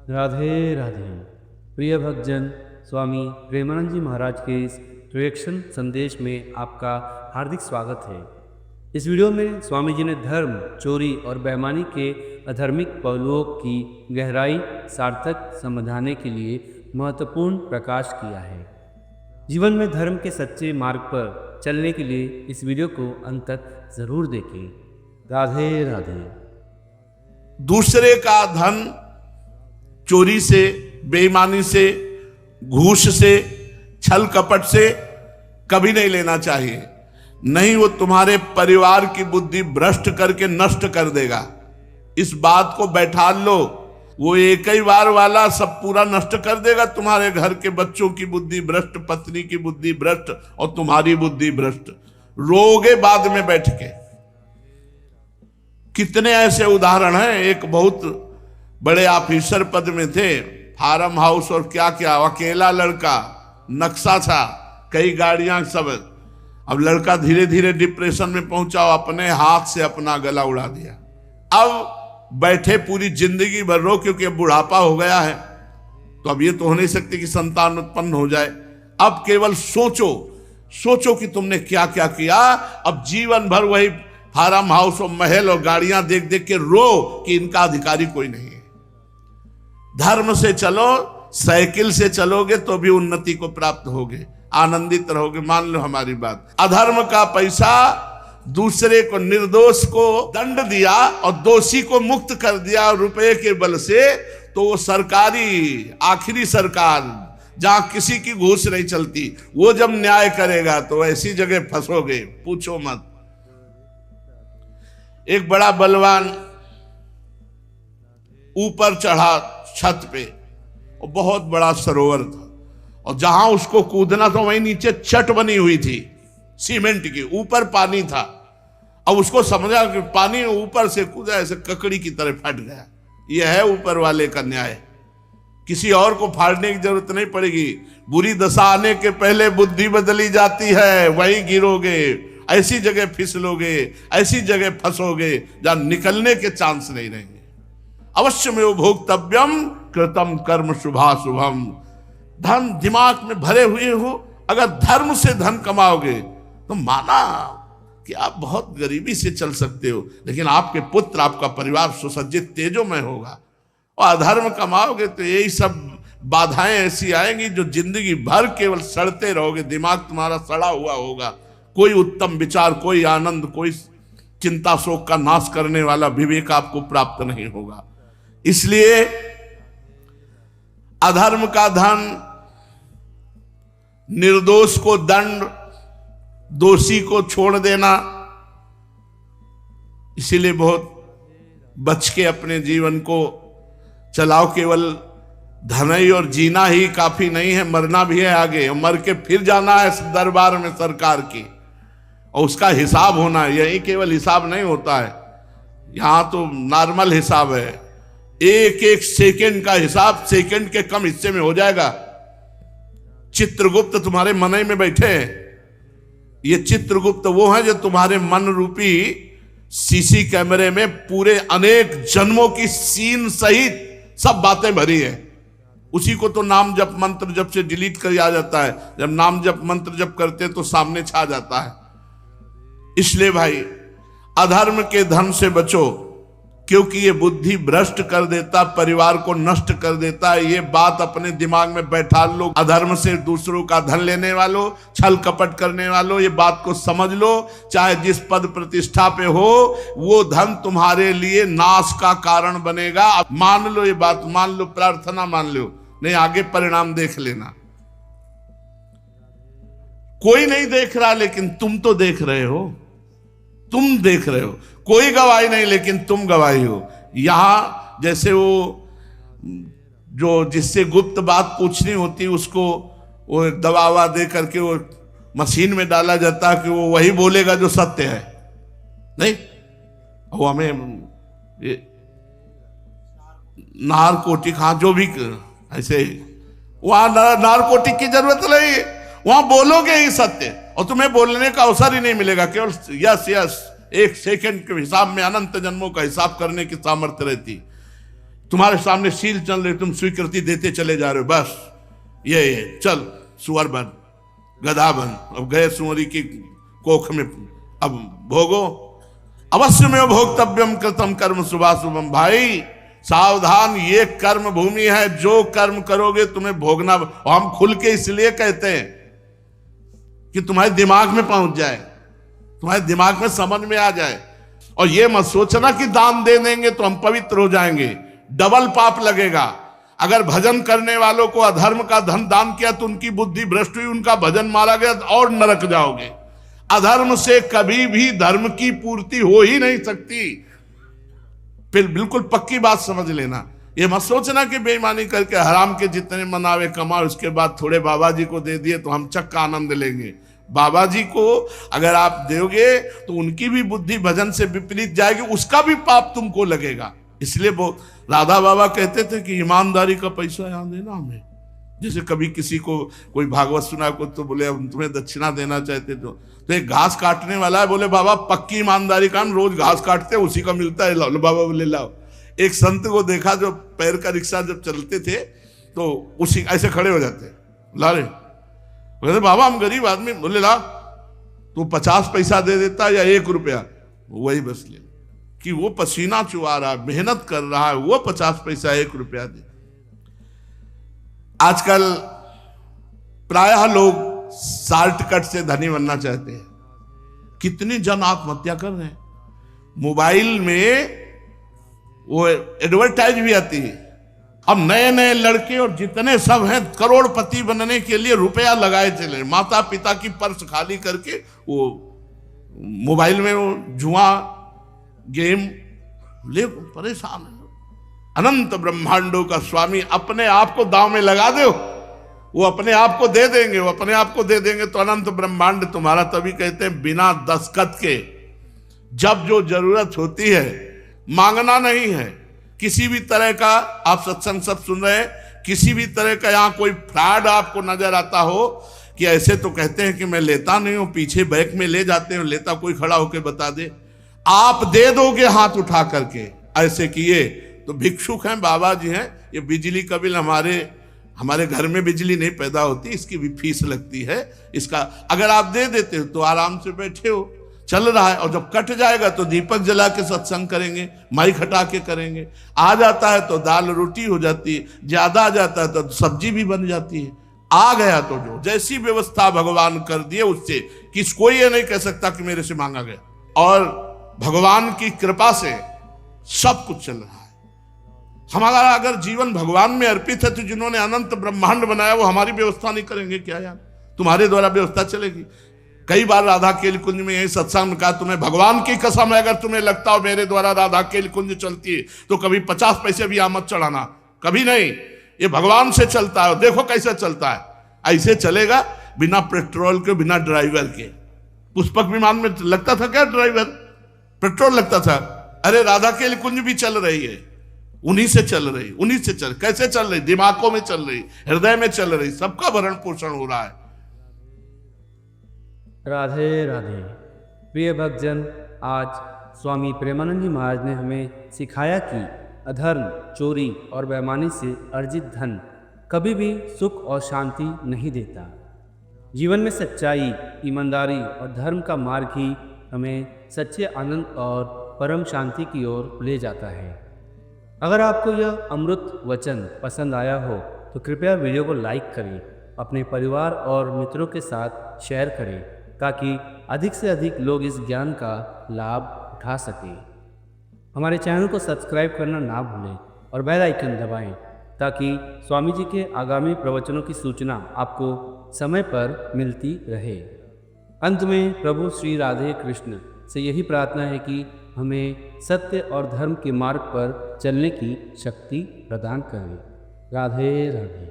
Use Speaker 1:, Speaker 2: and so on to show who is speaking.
Speaker 1: राधे राधे। प्रिय भक्तजन, स्वामी प्रेमानंद जी महाराज के इस रिएक्शन संदेश में आपका हार्दिक स्वागत है। इस वीडियो में स्वामी जी ने धर्म, चोरी और बेईमानी के अधार्मिक पहलुओं की गहराई सार्थक समझाने के लिए महत्वपूर्ण प्रकाश किया है। जीवन में धर्म के सच्चे मार्ग पर चलने के लिए इस वीडियो को अंत तक जरूर देखें। राधे राधे।
Speaker 2: दूसरे का धन चोरी से, बेईमानी से, घूस से, छल कपट से कभी नहीं लेना चाहिए। नहीं, वो तुम्हारे परिवार की बुद्धि भ्रष्ट करके नष्ट कर देगा। इस बात को बैठा लो। वो एक ही बार वाला सब पूरा नष्ट कर देगा। तुम्हारे घर के बच्चों की बुद्धि भ्रष्ट, पत्नी की बुद्धि भ्रष्ट और तुम्हारी बुद्धि भ्रष्ट। रोगे बाद में बैठ के। कितने ऐसे उदाहरण हैं। एक बहुत बड़े ऑफिसर पद में थे, फार्म हाउस और क्या क्या, अकेला लड़का, नक्शा था, कई गाड़ियां सब। अब लड़का धीरे धीरे डिप्रेशन में पहुंचा, अपने हाथ से अपना गला उड़ा दिया। अब बैठे पूरी जिंदगी भर रो, क्योंकि अब बुढ़ापा हो गया है, तो अब ये तो हो नहीं सकती कि संतान उत्पन्न हो जाए। अब केवल सोचो, सोचो कि तुमने क्या क्या किया। अब जीवन भर वही फार्म हाउस और महल और गाड़ियां देख देख के रो कि इनका अधिकारी कोई नहीं है। धर्म से चलो, साइकिल से चलोगे तो भी उन्नति को प्राप्त होगे, आनंदित रहोगे। मान लो हमारी बात। अधर्म का पैसा दूसरे को, निर्दोष को दंड दिया और दोषी को मुक्त कर दिया रुपए के बल से, तो वो सरकारी, आखिरी सरकार जहां किसी की घूस नहीं चलती, वो जब न्याय करेगा तो ऐसी जगह फंसोगे, पूछो मत। एक बड़ा बलवान ऊपर चढ़ा छत पे, और बहुत बड़ा सरोवर था, और जहां उसको कूदना था वहीं नीचे चट बनी हुई थी सीमेंट की, ऊपर पानी था। अब उसको समझा कि पानी ऊपर से कूदा, ऐसे ककड़ी की तरह फट गया। यह है ऊपर वाले का न्याय। किसी और को फाड़ने की जरूरत नहीं पड़ेगी। बुरी दशा आने के पहले बुद्धि बदली जाती है, वहीं गिरोगे, ऐसी जगह फिसलोगे, ऐसी जगह फंसोगे जहां निकलने के चांस नहीं रहेंगे। अवश्य में भोक्तव्यम कृतम कर्म शुभाशुभम। धन दिमाग में भरे हुए हो, अगर धर्म से धन कमाओगे तो माना कि आप बहुत गरीबी से चल सकते हो, लेकिन आपके पुत्र, आपका परिवार सुसज्जित तेजोमय होगा। और अधर्म कमाओगे तो यही सब बाधाएं ऐसी आएंगी जो जिंदगी भर केवल सड़ते रहोगे। दिमाग तुम्हारा सड़ा हुआ होगा। कोई उत्तम विचार, कोई आनंद, कोई चिंता शोक का नाश करने वाला विवेक आपको प्राप्त नहीं होगा। इसलिए अधर्म का धन, निर्दोष को दंड, दोषी को छोड़ देना, इसीलिए बहुत बच के अपने जीवन को चलाओ। केवल धन ही और जीना ही काफी नहीं है, मरना भी है आगे। मर के फिर जाना है दरबार में सरकार की, और उसका हिसाब होना है। यही केवल हिसाब नहीं होता है, यहां तो नॉर्मल हिसाब है। एक एक सेकंड का हिसाब सेकंड के कम हिस्से में हो जाएगा। चित्रगुप्त तुम्हारे मन में बैठे हैं। ये चित्रगुप्त वो है जो तुम्हारे मन रूपी सीसी कैमरे में पूरे अनेक जन्मों की सीन सहित सब बातें भरी है। उसी को तो नाम जप मंत्र जप से डिलीट कर आ जाता है। जब नाम जप मंत्र जप करते तो सामने छा जाता है। इसलिए भाई, अधर्म के धन से बचो, क्योंकि ये बुद्धि भ्रष्ट कर देता, परिवार को नष्ट कर देता है। ये बात अपने दिमाग में बैठा लो। अधर्म से दूसरों का धन लेने वालों, छल कपट करने वालों, ये बात को समझ लो। चाहे जिस पद प्रतिष्ठा पे हो, वो धन तुम्हारे लिए नाश का कारण बनेगा। मान लो ये बात, मान लो, प्रार्थना मान लो, नहीं आगे परिणाम देख लेना। कोई नहीं देख रहा, लेकिन तुम तो देख रहे हो। तुम देख रहे हो, कोई गवाही नहीं, लेकिन तुम गवाही हो। यहां जैसे वो जो जिससे गुप्त बात पूछनी होती, उसको वो दवा दे करके वो मशीन में डाला जाता है कि वो वही बोलेगा जो सत्य है। नहीं, वो हमें नारकोटिक, हाँ जो भी ऐसे, वहां नारकोटिक की जरूरत नहीं है। वहां बोलोगे ही सत्य, और तुम्हें बोलने का अवसर ही नहीं मिलेगा। केवल यस यस, एक सेकंड के हिसाब में अनंत जन्मों का हिसाब करने की सामर्थ्य रहती। तुम्हारे सामने शील चल रही, तुम स्वीकृति देते चले जा रहे हो, बस ये चल सुअर बन, गधा बन। अब गए सुअरी की कोख में, अब भोगो। अवश्य में भोक्तव्यम कृतम कर्म शुभाशुभम। भाई सावधान, ये कर्म भूमि है, जो कर्म करोगे तुम्हें भोगना। और हम खुल के इसलिए कहते हैं कि तुम्हारे दिमाग में पहुंच जाए, तुम्हारे दिमाग में समझ में आ जाए। और ये मत सोचना कि दान दे देंगे तो हम पवित्र हो जाएंगे, डबल पाप लगेगा। अगर भजन करने वालों को अधर्म का धन दान किया तो उनकी बुद्धि भ्रष्ट हुई, उनका भजन मारा गया और नरक जाओगे। अधर्म से कभी भी धर्म की पूर्ति हो ही नहीं सकती। फिर बिल्कुल पक्की बात समझ लेना। ये मत सोचना कि बेईमानी करके हराम के जितने मनावे कमा, उसके बाद थोड़े बाबा जी को दे दिए तो हम चक्का आनंद लेंगे। बाबा जी को अगर आप दोगे तो उनकी भी बुद्धि भजन से विपरीत जाएगी, उसका भी पाप तुमको लगेगा। इसलिए वो राधा बाबा कहते थे कि ईमानदारी का पैसा यहाँ देना हमें। जैसे कभी किसी को कोई भागवत सुना को तो बोले हम तुम्हें दक्षिणा देना चाहते तो एक घास काटने वाला है, बोले बाबा पक्की ईमानदारी का, हम रोज घास काटते हैं उसी का मिलता है, लो बाबा बोले लाओ। एक संत को देखा जो पैर का रिक्शा जब चलते थे तो उसी ऐसे खड़े हो जाते, ला रे, बोले बाबा हम गरीब आदमी, बोले ला, तू 50 पैसा दे देता या 1 रुपया, वही बस ले, कि वो पसीना चुआ रहा है, मेहनत कर रहा है, वो 50 पैसा 1 रुपया दे। आजकल प्रायः लोग शॉर्टकट से धनी बनना चाहते हैं। कितनी जन आत्महत्या कर रहे हैं। मोबाइल में वो एडवर्टाइज भी आती है, अब नए नए लड़के और जितने सब हैं करोड़पति बनने के लिए रुपया लगाए चले, माता पिता की पर्स खाली करके वो मोबाइल में वो जुआ गेम ले परेशान है। अनंत ब्रह्मांडों का स्वामी अपने आप को दांव में लगा दो, वो अपने आप को दे देंगे, वो अपने आप को दे देंगे तो अनंत ब्रह्मांड तुम्हारा। तभी कहते हैं बिना दस्तखत के जब जो जरूरत होती है, मांगना नहीं है किसी भी तरह का। आप सत्संग सब सुन रहे हैं, किसी भी तरह का यहाँ कोई फ्रॉड आपको नजर आता हो कि ऐसे तो कहते हैं कि मैं लेता नहीं हूं, पीछे बैग में ले जाते हैं, लेता कोई खड़ा होकर बता दे, आप दे दोगे हाथ उठा करके। ऐसे किए तो भिक्षुक हैं, बाबा जी हैं। ये बिजली का बिल हमारे घर में बिजली नहीं पैदा होती, इसकी भी फीस लगती है। इसका अगर आप दे देते हो तो आराम से बैठे हो, चल रहा है। और जब कट जाएगा तो दीपक जला के सत्संग करेंगे, माइक हटा के करेंगे। आ जाता है तो दाल रोटी हो जाती है, ज्यादा आ जाता है तो सब्जी भी बन जाती है। आ गया तो जो जैसी व्यवस्था भगवान कर दिए उससे कोई ये नहीं कह सकता कि मेरे से मांगा गया। और भगवान की कृपा से सब कुछ चल रहा है। हमारा अगर जीवन भगवान में अर्पित है तो जिन्होंने अनंत ब्रह्मांड बनाया वो हमारी व्यवस्था नहीं करेंगे क्या यार? तुम्हारे द्वारा व्यवस्था चलेगी। कई बार राधा केली कुंज में यही सत्संग में कहा, तुम्हें भगवान की कसम है अगर तुम्हें लगता हो मेरे द्वारा राधा केली कुंज चलती है तो कभी 50 पैसे भी आमद चढ़ाना, कभी नहीं। ये भगवान से चलता है, देखो कैसे चलता है। ऐसे चलेगा बिना पेट्रोल के, बिना ड्राइवर के। पुष्पक विमान में लगता था क्या ड्राइवर? पेट्रोल लगता था। अरे राधा केली कुंज भी चल रही है, उन्हीं से चल रही, उन्हीं से चल। कैसे चल रही? दिमागों में चल रही, हृदय में चल रही, सबका भरण पोषण हो रहा है।
Speaker 1: राधे राधे। प्रिय भक्तजन, आज स्वामी प्रेमानंद जी महाराज ने हमें सिखाया कि अधर्म, चोरी और बेईमानी से अर्जित धन कभी भी सुख और शांति नहीं देता। जीवन में सच्चाई, ईमानदारी और धर्म का मार्ग ही हमें सच्चे आनंद और परम शांति की ओर ले जाता है। अगर आपको यह अमृत वचन पसंद आया हो तो कृपया वीडियो को लाइक करें, अपने परिवार और मित्रों के साथ शेयर करें ताकि अधिक से अधिक लोग इस ज्ञान का लाभ उठा सकें। हमारे चैनल को सब्सक्राइब करना ना भूलें और बेल आइकन दबाएं ताकि स्वामी जी के आगामी प्रवचनों की सूचना आपको समय पर मिलती रहे। अंत में प्रभु श्री राधे कृष्ण से यही प्रार्थना है कि हमें सत्य और धर्म के मार्ग पर चलने की शक्ति प्रदान करें। राधे राधे।